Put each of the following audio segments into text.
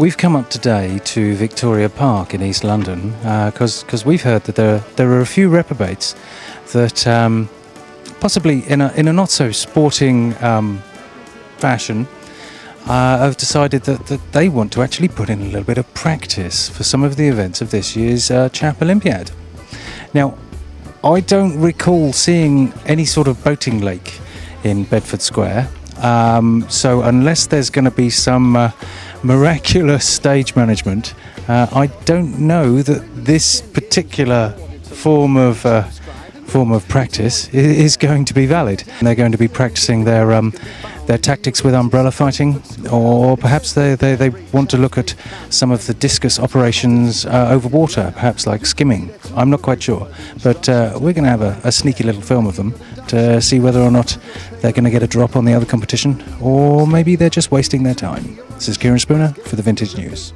We've come up today to Victoria Park in East London because we've heard that there are a few reprobates that possibly in a not so sporting fashion have decided that they want to actually put in a little bit of practice for some of the events of this year's Chap Olympiad. Now, I don't recall seeing any sort of boating lake in Bedford Square, so unless there's going to be some miraculous stage management, I don't know that this particular form of practice is going to be valid. And they're going to be practicing their tactics with umbrella fighting, or perhaps they want to look at some of the discus operations over water, perhaps like skimming. I'm not quite sure, but we're going to have a sneaky little film of them to see whether or not they're going to get a drop on the other competition, or maybe they're just wasting their time. This is Kieran Spooner for the Vintage News.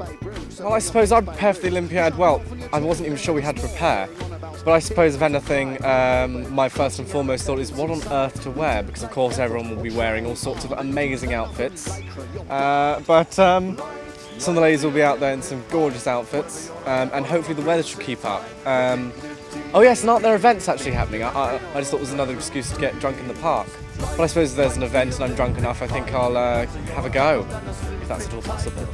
Well, I suppose I'd prepare for the Olympiad. Well, I wasn't even sure we had to prepare. But I suppose, if anything, my first and foremost thought is what on earth to wear, because of course everyone will be wearing all sorts of amazing outfits. But some of the ladies will be out there in some gorgeous outfits, and hopefully the weather should keep up. Oh yes, and aren't there events actually happening? I just thought it was another excuse to get drunk in the park. But I suppose if there's an event and I'm drunk enough, I think I'll have a go, if that's at all possible.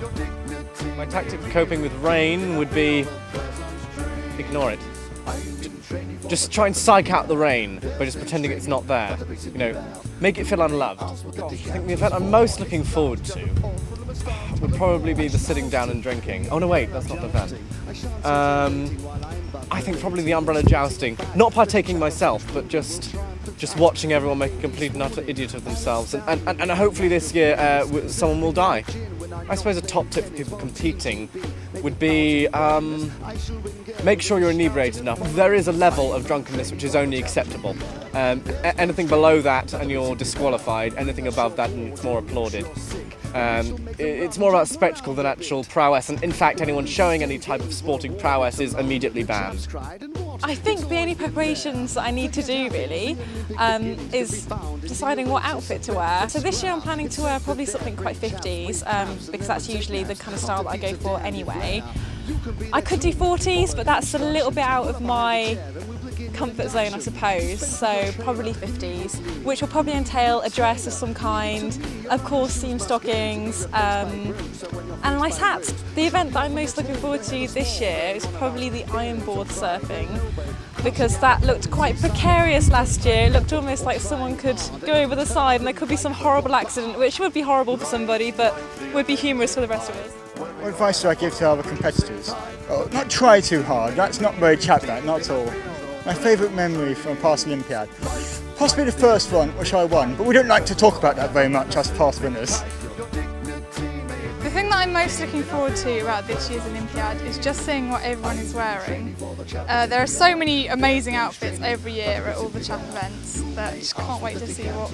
My tactic for coping with rain would be ignore it. Just try and psych out the rain by just pretending it's not there. You know, make it feel unloved. I think the event I'm most looking forward to would probably be the sitting down and drinking. Oh no, wait, that's not the event. I think probably the umbrella jousting. Not partaking myself, but just watching everyone make a complete and utter idiot of themselves. And hopefully this year someone will die. I suppose a top tip for people competing would be make sure you're inebriated enough. There is a level of drunkenness which is only acceptable. Anything below that and you're disqualified, anything above that and it's more applauded. It's more about spectacle than actual prowess, and in fact anyone showing any type of sporting prowess is immediately banned. I think the only preparations that I need to do really is deciding what outfit to wear. So this year I'm planning to wear probably something quite 50s because that's usually the kind of style that I go for anyway. I could do 40s, but that's a little bit out of my comfort zone, I suppose, so probably 50s, which will probably entail a dress of some kind, of course seam stockings, and a nice hat. The event that I'm most looking forward to this year is probably the ironboard surfing, because that looked quite precarious last year. It looked almost like someone could go over the side and there could be some horrible accident, which would be horrible for somebody, but would be humorous for the rest of us. What advice do I give to other competitors? Oh, not try too hard, that's not very chap, that, not at all. My favourite memory from past Olympiad, possibly the first one, which I won, but we don't like to talk about that very much as past winners. The thing that I'm most looking forward to about this year's Olympiad is just seeing what everyone is wearing. There are so many amazing outfits every year at all the Chap events that I just can't wait to see what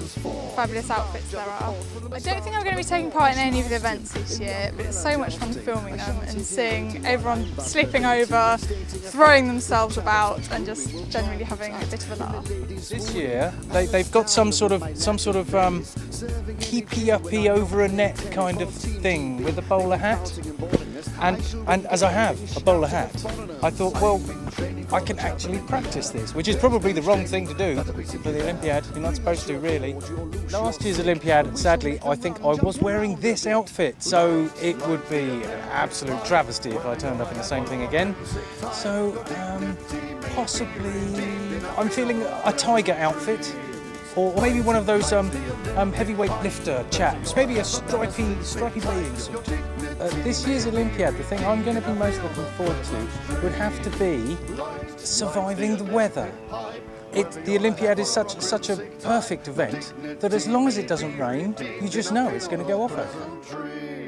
fabulous outfits there are. I don't think I'm going to be taking part in any of the events this year, but it's so much fun filming them and seeing everyone slipping over, throwing themselves about and just generally having a bit of a laugh. This year they've got some sort of keepy-uppy over a net kind of thing with a bowler hat, and as I have a bowler hat, I thought, well, I can actually practice this, which is probably the wrong thing to do for the Olympiad. You're not supposed to, really. Last year's Olympiad, sadly, I think I was wearing this outfit, so it would be an absolute travesty if I turned up in the same thing again. So possibly I'm feeling a tiger outfit, or maybe one of those heavyweight lifter chaps, maybe a stripy bathing suit. This year's Olympiad, the thing I'm going to be most looking forward to would have to be surviving the weather. The Olympiad is such a perfect event that as long as it doesn't rain, you just know it's going to go off okay.